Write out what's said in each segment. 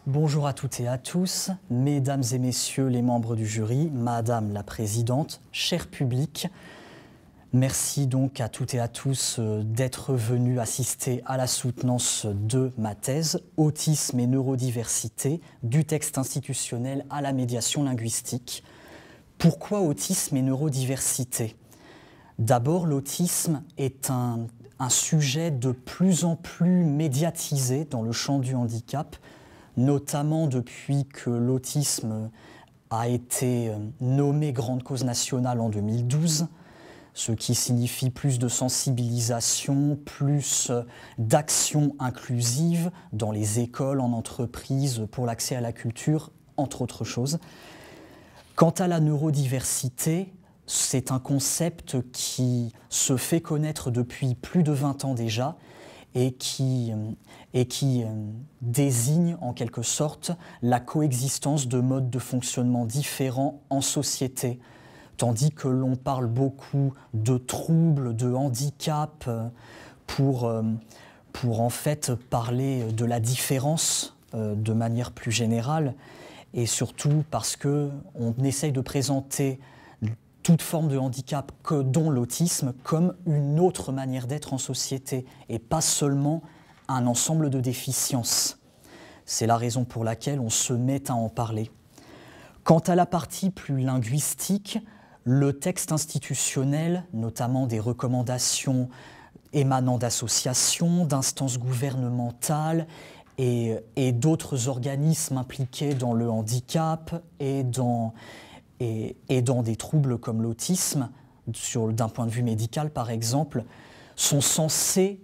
Bonjour à toutes et à tous, mesdames et messieurs les membres du jury, madame la présidente, cher public. Merci donc à toutes et à tous d'être venus assister à la soutenance de ma thèse « Autisme et neurodiversité, du texte institutionnel à la médiation linguistique ». Pourquoi autisme et neurodiversité? D'abord, l'autisme est un sujet de plus en plus médiatisé dans le champ du handicap, notamment depuis que l'autisme a été nommé grande cause nationale en 2012, ce qui signifie plus de sensibilisation, plus d'action inclusive dans les écoles, en entreprise, pour l'accès à la culture, entre autres choses. Quant à la neurodiversité, c'est un concept qui se fait connaître depuis plus de 20 ans déjà et qui désigne en quelque sorte la coexistence de modes de fonctionnement différents en société, tandis que l'on parle beaucoup de troubles, de handicaps, pour en fait parler de la différence de manière plus générale, et surtout parce qu'on essaye de présenter toute forme de handicap, dont l'autisme, comme une autre manière d'être en société, et pas seulement un ensemble de déficiences. C'est la raison pour laquelle on se met à en parler. Quant à la partie plus linguistique, le texte institutionnel, notamment des recommandations émanant d'associations, d'instances gouvernementales et d'autres organismes impliqués dans le handicap et dans des troubles comme l'autisme, d'un point de vue médical par exemple, sont censés,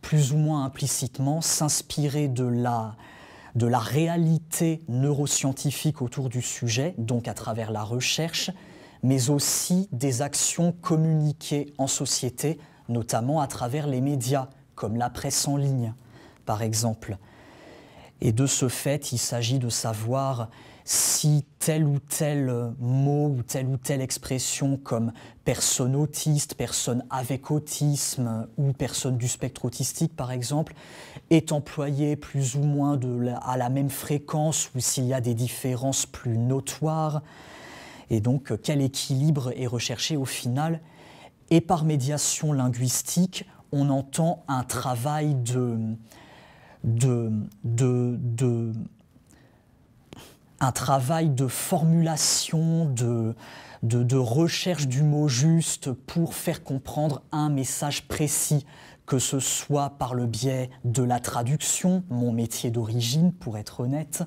plus ou moins implicitement, s'inspirer de la réalité neuroscientifique autour du sujet, donc à travers la recherche, mais aussi des actions communiquées en société, notamment à travers les médias, comme la presse en ligne, par exemple. Et de ce fait, il s'agit de savoir si tel ou tel mot ou telle expression comme personne autiste, personne avec autisme ou personne du spectre autistique par exemple, est employé plus ou moins à la même fréquence ou s'il y a des différences plus notoires. Et donc quel équilibre est recherché au final. Et par médiation linguistique, on entend un travail un travail de formulation, de recherche du mot juste pour faire comprendre un message précis, que ce soit par le biais de la traduction, mon métier d'origine pour être honnête,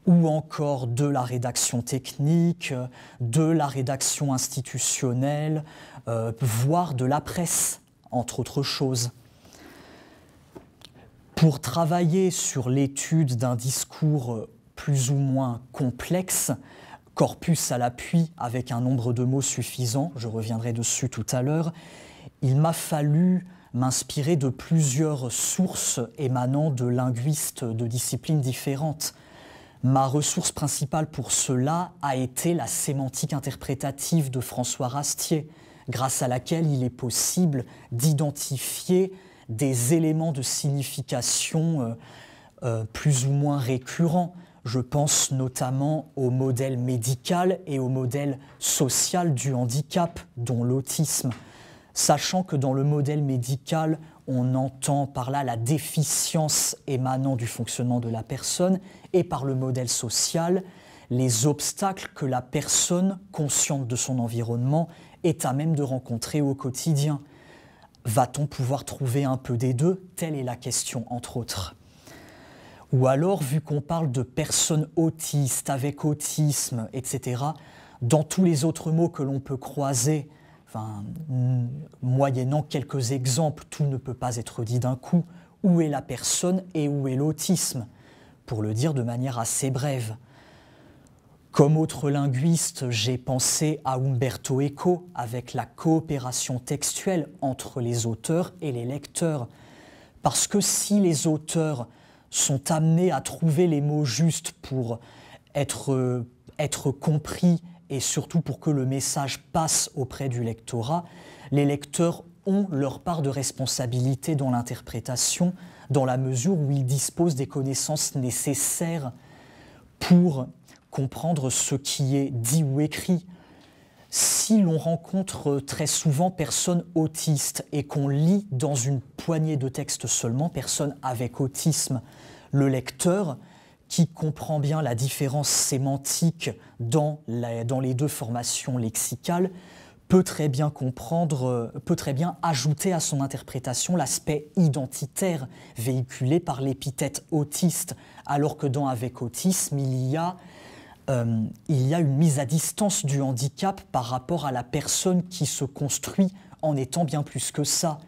ou encore de la rédaction technique, de la rédaction institutionnelle, voire de la presse, entre autres choses. Pour travailler sur l'étude d'un discours plus ou moins complexe, corpus à l'appui avec un nombre de mots suffisant, je reviendrai dessus tout à l'heure, il m'a fallu m'inspirer de plusieurs sources émanant de linguistes de disciplines différentes. Ma ressource principale pour cela a été la sémantique interprétative de François Rastier, grâce à laquelle il est possible d'identifier des éléments de signification plus ou moins récurrents. Je pense notamment au modèle médical et au modèle social du handicap, dont l'autisme. Sachant que dans le modèle médical, on entend par là la déficience émanant du fonctionnement de la personne, et par le modèle social, les obstacles que la personne, consciente de son environnement, est à même de rencontrer au quotidien. Va-t-on pouvoir trouver un peu des deux? Telle est la question, entre autres. Ou alors, vu qu'on parle de personnes autistes, avec autisme, etc., dans tous les autres mots que l'on peut croiser, moyennant quelques exemples, tout ne peut pas être dit d'un coup. Où est la personne et où est l'autisme? Pour le dire de manière assez brève. Comme autre linguiste, j'ai pensé à Umberto Eco avec la coopération textuelle entre les auteurs et les lecteurs. Parce que si les auteurs sont amenés à trouver les mots justes pour être compris et surtout pour que le message passe auprès du lectorat, les lecteurs ont leur part de responsabilité dans l'interprétation, dans la mesure où ils disposent des connaissances nécessaires pour comprendre ce qui est dit ou écrit. Si l'on rencontre très souvent personnes autistes et qu'on lit dans une poignée de textes seulement, personnes avec autisme, le lecteur, qui comprend bien la différence sémantique dans les deux formations lexicales, peut très bien ajouter à son interprétation l'aspect identitaire véhiculé par l'épithète autiste, alors que dans Avec autisme, il y a une mise à distance du handicap par rapport à la personne qui se construit en étant bien plus que ça.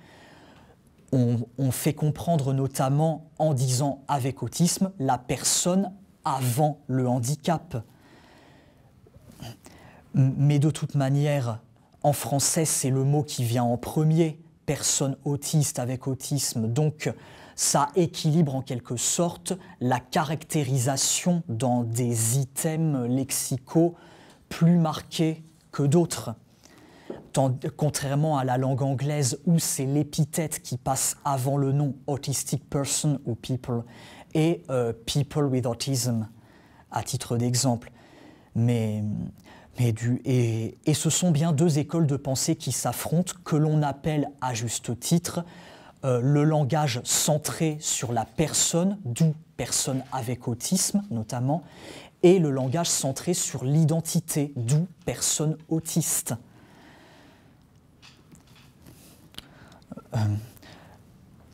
On fait comprendre notamment en disant Avec autisme la personne avant le handicap. Mais de toute manière, en français, c'est le mot qui vient en premier, personne autiste avec autisme. Donc, ça équilibre en quelque sorte la caractérisation dans des items lexicaux plus marqués que d'autres. Contrairement à la langue anglaise où c'est l'épithète qui passe avant le nom, autistic person ou people, et people with autism, à titre d'exemple. Et ce sont bien deux écoles de pensée qui s'affrontent, que l'on appelle à juste titre le langage centré sur la personne, d'où personne avec autisme notamment, et le langage centré sur l'identité, d'où personne autiste.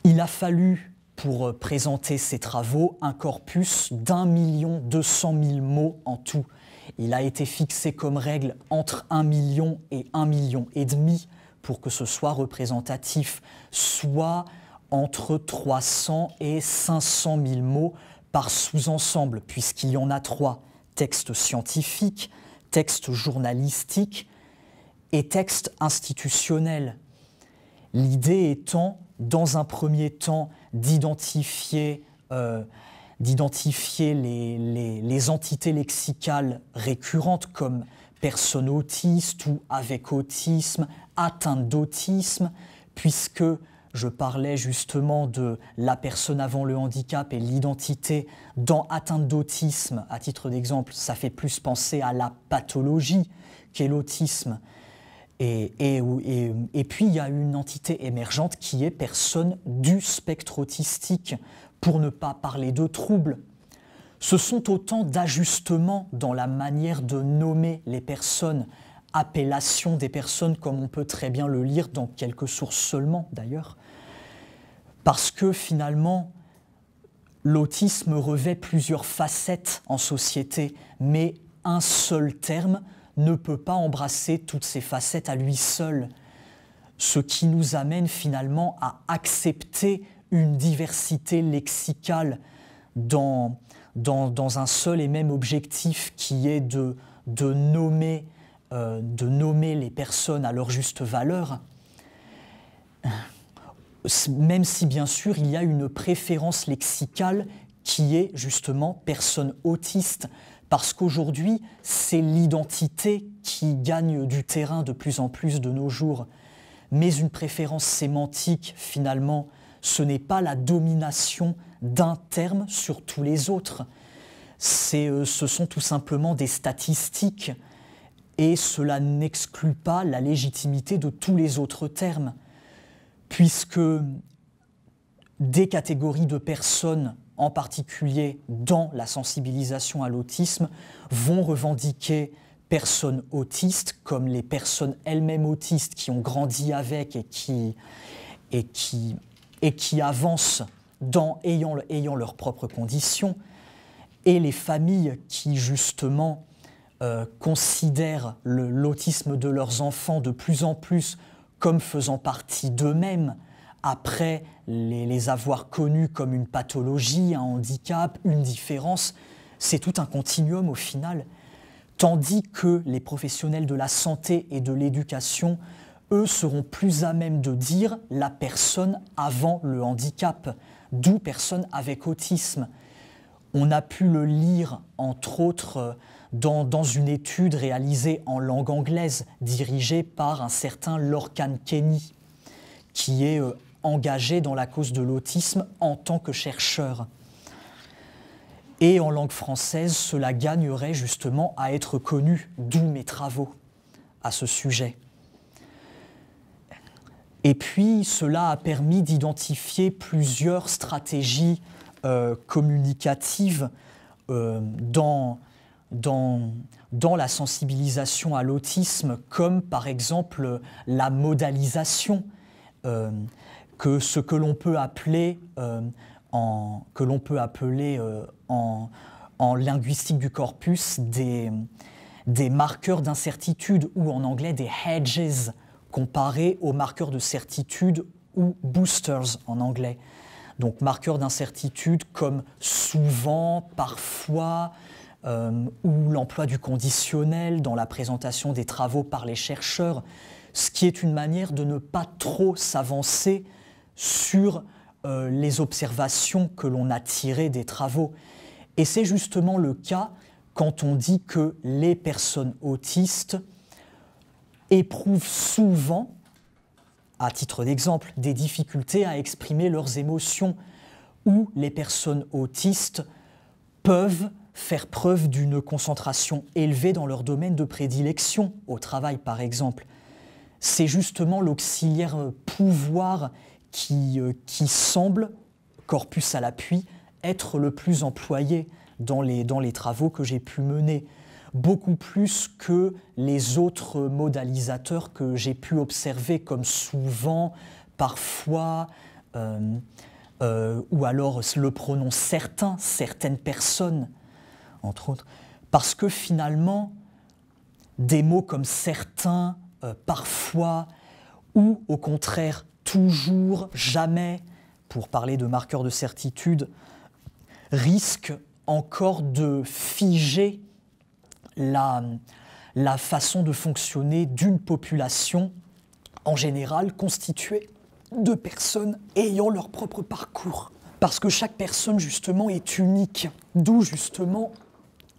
Il a fallu, pour présenter ces travaux, un corpus d'1 200 000 mots en tout. Il a été fixé comme règle entre 1 million et 1,5 million pour que ce soit représentatif, soit entre 300 et 500 000 mots par sous-ensemble, puisqu'il y en a 3, texte scientifique, texte journalistique et texte institutionnel. L'idée étant, dans un premier temps, d'identifier les entités lexicales récurrentes comme personne autiste ou avec autisme, atteinte d'autisme, puisque je parlais justement de la personne avant le handicap et l'identité dans atteinte d'autisme, à titre d'exemple, ça fait plus penser à la pathologie qu'est l'autisme. Et puis il y a une entité émergente qui est personne du spectre autistique, pour ne pas parler de troubles. Ce sont autant d'ajustements dans la manière de nommer les personnes, appellation des personnes comme on peut très bien le lire dans quelques sources seulement d'ailleurs, parce que finalement l'autisme revêt plusieurs facettes en société, mais un seul terme ne peut pas embrasser toutes ces facettes à lui seul, ce qui nous amène finalement à accepter une diversité lexicale dans un seul et même objectif qui est de nommer les personnes à leur juste valeur, même si bien sûr il y a une préférence lexicale qui est justement personne autiste, parce qu'aujourd'hui c'est l'identité qui gagne du terrain de plus en plus de nos jours, mais une préférence sémantique finalement, ce n'est pas la domination d'un terme sur tous les autres. Ce sont tout simplement des statistiques et cela n'exclut pas la légitimité de tous les autres termes, puisque des catégories de personnes, en particulier dans la sensibilisation à l'autisme, vont revendiquer personnes autistes comme les personnes elles-mêmes autistes qui ont grandi avec et qui avancent ayant leurs propres conditions, et les familles qui justement considèrent l'autisme de leurs enfants de plus en plus comme faisant partie d'eux-mêmes, après les avoir connus comme une pathologie, un handicap, une différence. C'est tout un continuum au final. Tandis que les professionnels de la santé et de l'éducation, eux, seront plus à même de dire la personne avant le handicap, d'où personne avec autisme. On a pu le lire, entre autres, dans une étude réalisée en langue anglaise, dirigée par un certain Lorcan Kenny, qui est engagé dans la cause de l'autisme en tant que chercheur. Et en langue française, cela gagnerait justement à être connu, d'où mes travaux à ce sujet. Et puis, cela a permis d'identifier plusieurs stratégies communicatives dans la sensibilisation à l'autisme, comme par exemple la modalisation, ce que l'on peut appeler en linguistique du corpus des marqueurs d'incertitude, ou en anglais des hedges, comparés aux marqueurs de certitude ou boosters en anglais. Donc marqueurs d'incertitude comme souvent, parfois, ou l'emploi du conditionnel dans la présentation des travaux par les chercheurs, ce qui est une manière de ne pas trop s'avancer sur les observations que l'on a tirées des travaux. Et c'est justement le cas quand on dit que les personnes autistes éprouvent souvent, à titre d'exemple, des difficultés à exprimer leurs émotions, ou les personnes autistes peuvent faire preuve d'une concentration élevée dans leur domaine de prédilection, au travail par exemple. C'est justement l'auxiliaire pouvoir qui semble, corpus à l'appui, être le plus employé dans les travaux que j'ai pu mener, beaucoup plus que les autres modalisateurs que j'ai pu observer, comme souvent, parfois, ou alors le pronom certain, certaines personnes, entre autres. Parce que finalement, des mots comme certains, parfois, ou au contraire, toujours, jamais, pour parler de marqueurs de certitude, risquent encore de figer la façon de fonctionner d'une population en général constituée de personnes ayant leur propre parcours. Parce que chaque personne, justement, est unique. D'où, justement,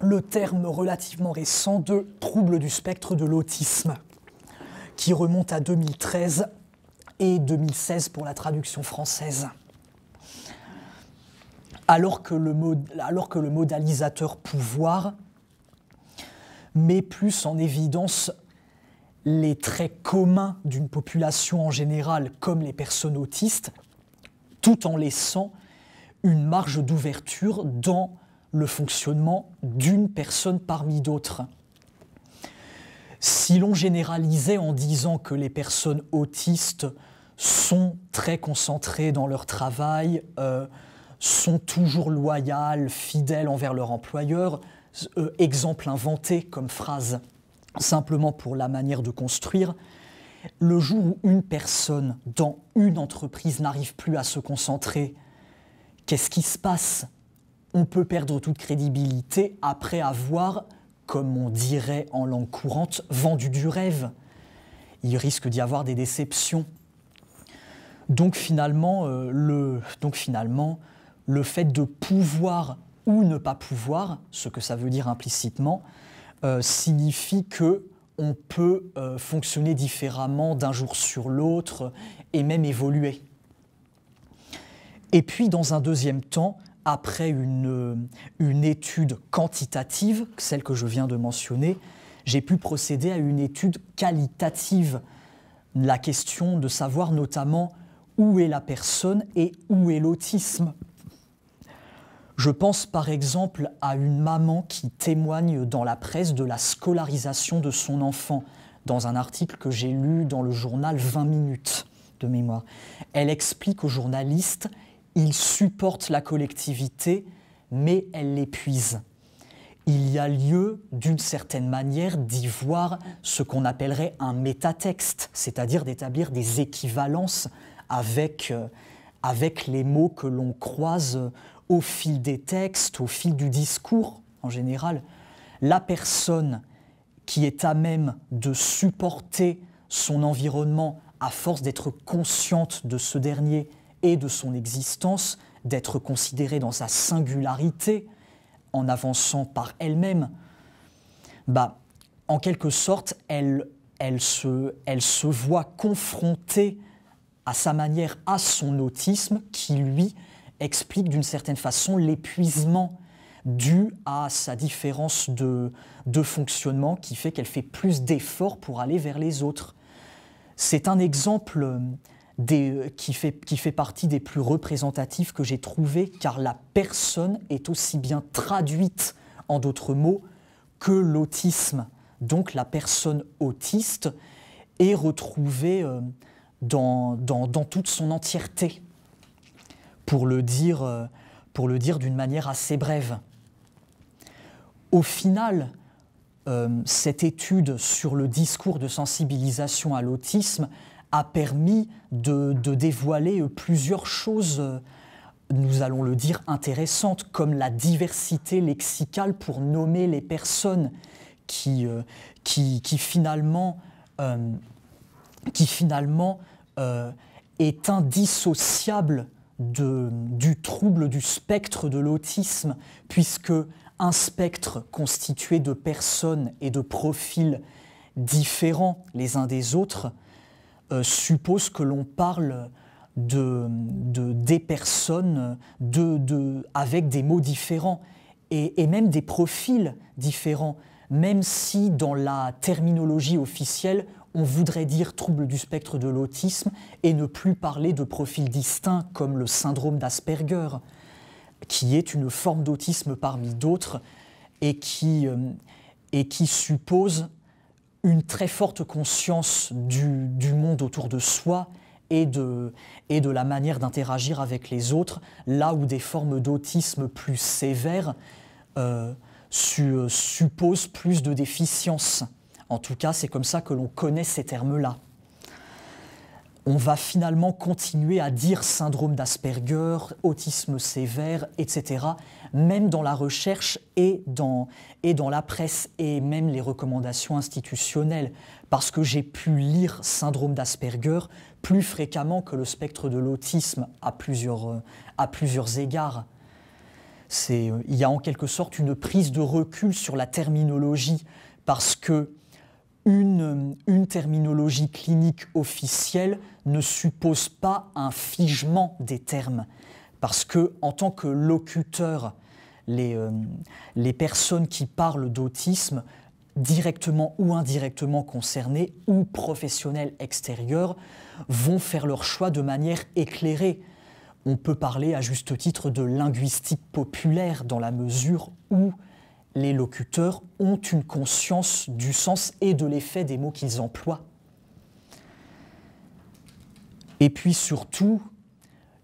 le terme relativement récent de trouble du spectre de l'autisme, qui remonte à 2013 et 2016 pour la traduction française. Alors que le modalisateur pouvoir met plus en évidence les traits communs d'une population en général, comme les personnes autistes, tout en laissant une marge d'ouverture dans le fonctionnement d'une personne parmi d'autres. Si l'on généralisait en disant que les personnes autistes sont très concentrées dans leur travail, sont toujours loyales, fidèles envers leur employeur, exemple inventé comme phrase, simplement pour la manière de construire, le jour où une personne dans une entreprise n'arrive plus à se concentrer, qu'est-ce qui se passe? On peut perdre toute crédibilité après avoir, comme on dirait en langue courante, vendu du rêve. Il risque d'y avoir des déceptions. Donc finalement, le fait de pouvoir ou ne pas pouvoir, ce que ça veut dire implicitement, signifie qu'on peut fonctionner différemment d'un jour sur l'autre et même évoluer. Et puis, dans un deuxième temps, après une étude quantitative, celle que je viens de mentionner, j'ai pu procéder à une étude qualitative. La question de savoir notamment où est la personne et où est l'autisme. Je pense par exemple à une maman qui témoigne dans la presse de la scolarisation de son enfant, dans un article que j'ai lu dans le journal 20 minutes de mémoire. Elle explique aux journalistes « il supporte la collectivité, mais elle l'épuise ». Il y a lieu, d'une certaine manière, d'y voir ce qu'on appellerait un métatexte, c'est-à-dire d'établir des équivalences avec les mots que l'on croise au fil des textes, au fil du discours en général. La personne qui est à même de supporter son environnement à force d'être consciente de ce dernier et de son existence, d'être considérée dans sa singularité, en avançant par elle-même, en quelque sorte, elle se voit confrontée à sa manière à son autisme qui, lui, explique d'une certaine façon l'épuisement, due à sa différence de fonctionnement qui fait qu'elle fait plus d'efforts pour aller vers les autres. C'est un exemple qui fait partie des plus représentatifs que j'ai trouvé, car la personne est aussi bien traduite, en d'autres mots, que l'autisme. Donc la personne autiste est retrouvée dans toute son entièreté, pour le dire d'une manière assez brève. Au final, cette étude sur le discours de sensibilisation à l'autisme a permis de dévoiler plusieurs choses, nous allons le dire, intéressantes, comme la diversité lexicale pour nommer les personnes qui finalement est indissociable du trouble du spectre de l'autisme, puisque un spectre constitué de personnes et de profils différents les uns des autres suppose que l'on parle des personnes avec des mots différents et même des profils différents, même si dans la terminologie officielle, on voudrait dire trouble du spectre de l'autisme et ne plus parler de profils distincts comme le syndrome d'Asperger, qui est une forme d'autisme parmi d'autres et qui suppose une très forte conscience du monde autour de soi et de la manière d'interagir avec les autres, là où des formes d'autisme plus sévères supposent plus de déficience. En tout cas, c'est comme ça que l'on connaît ces termes-là. On va finalement continuer à dire syndrome d'Asperger, autisme sévère, etc., même dans la recherche et dans la presse, et même les recommandations institutionnelles, parce que j'ai pu lire syndrome d'Asperger plus fréquemment que le spectre de l'autisme à plusieurs égards. Il y a en quelque sorte une prise de recul sur la terminologie, parce que une terminologie clinique officielle ne suppose pas un figement des termes, parce que en tant que locuteur, les personnes qui parlent d'autisme, directement ou indirectement concernées, ou professionnels extérieurs, vont faire leur choix de manière éclairée. On peut parler à juste titre de linguistique populaire dans la mesure où les locuteurs ont une conscience du sens et de l'effet des mots qu'ils emploient. Et puis surtout,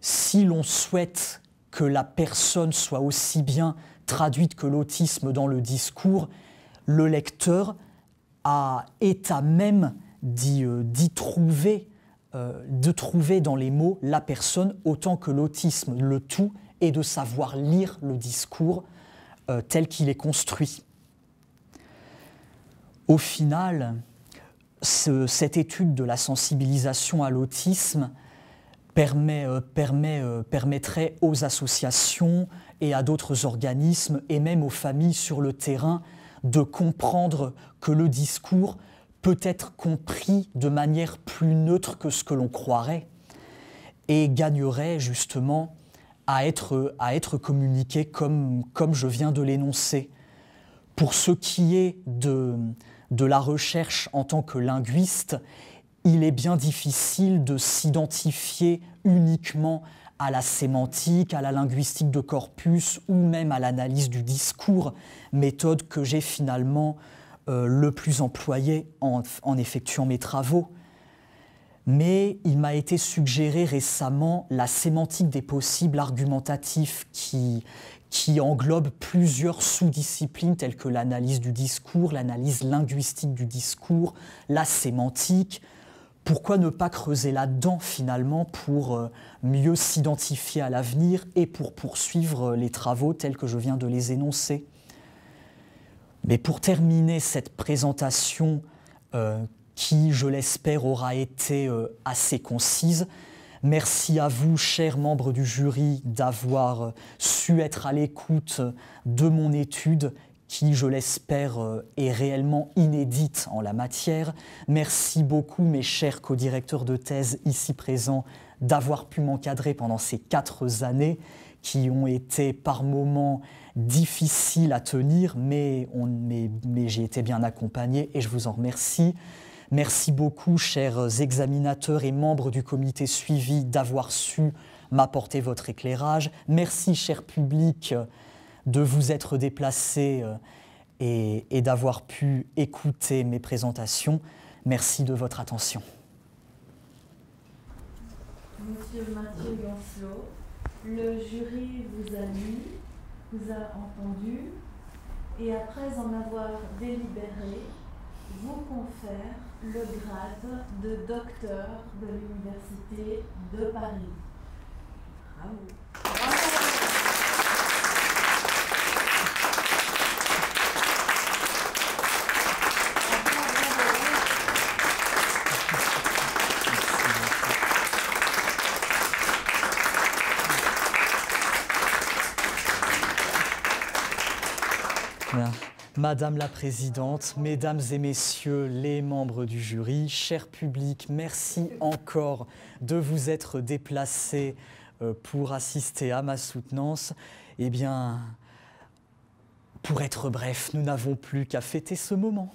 si l'on souhaite que la personne soit aussi bien traduite que l'autisme dans le discours, le lecteur est à même de trouver dans les mots la personne autant que l'autisme. Le tout est de savoir lire le discours tel qu'il est construit. Au final, cette étude de la sensibilisation à l'autisme permettrait aux associations et à d'autres organismes et même aux familles sur le terrain de comprendre que le discours peut être compris de manière plus neutre que ce que l'on croirait et gagnerait justement à être communiqué comme je viens de l'énoncer. Pour ce qui est de la recherche en tant que linguiste, il est bien difficile de s'identifier uniquement à la sémantique, à la linguistique de corpus ou même à l'analyse du discours, méthode que j'ai finalement le plus employée en effectuant mes travaux. Mais il m'a été suggéré récemment la sémantique des possibles argumentatifs qui englobe plusieurs sous-disciplines telles que l'analyse du discours, l'analyse linguistique du discours, la sémantique. Pourquoi ne pas creuser là-dedans finalement pour mieux s'identifier à l'avenir et pour poursuivre les travaux tels que je viens de les énoncer? Mais pour terminer cette présentation qui, je l'espère, aura été assez concise, merci à vous, chers membres du jury, d'avoir su être à l'écoute de mon étude qui, je l'espère, est réellement inédite en la matière. Merci beaucoup, mes chers co-directeurs de thèse ici présents, d'avoir pu m'encadrer pendant ces 4 années qui ont été par moments difficile à tenir, mais j'ai été bien accompagné et je vous en remercie. Merci beaucoup, chers examinateurs et membres du comité suivi, d'avoir su m'apporter votre éclairage. Merci, cher public, de vous être déplacés et d'avoir pu écouter mes présentations. Merci de votre attention. Monsieur Mathieu Lancelot, le jury vous a lu, vous a entendu, et après en avoir délibéré, vous confère le grade de docteur de l'Université de Paris. Bravo. Madame la Présidente, Mesdames et Messieurs les membres du jury, cher public, merci encore de vous être déplacés pour assister à ma soutenance. Eh bien, pour être bref, nous n'avons plus qu'à fêter ce moment.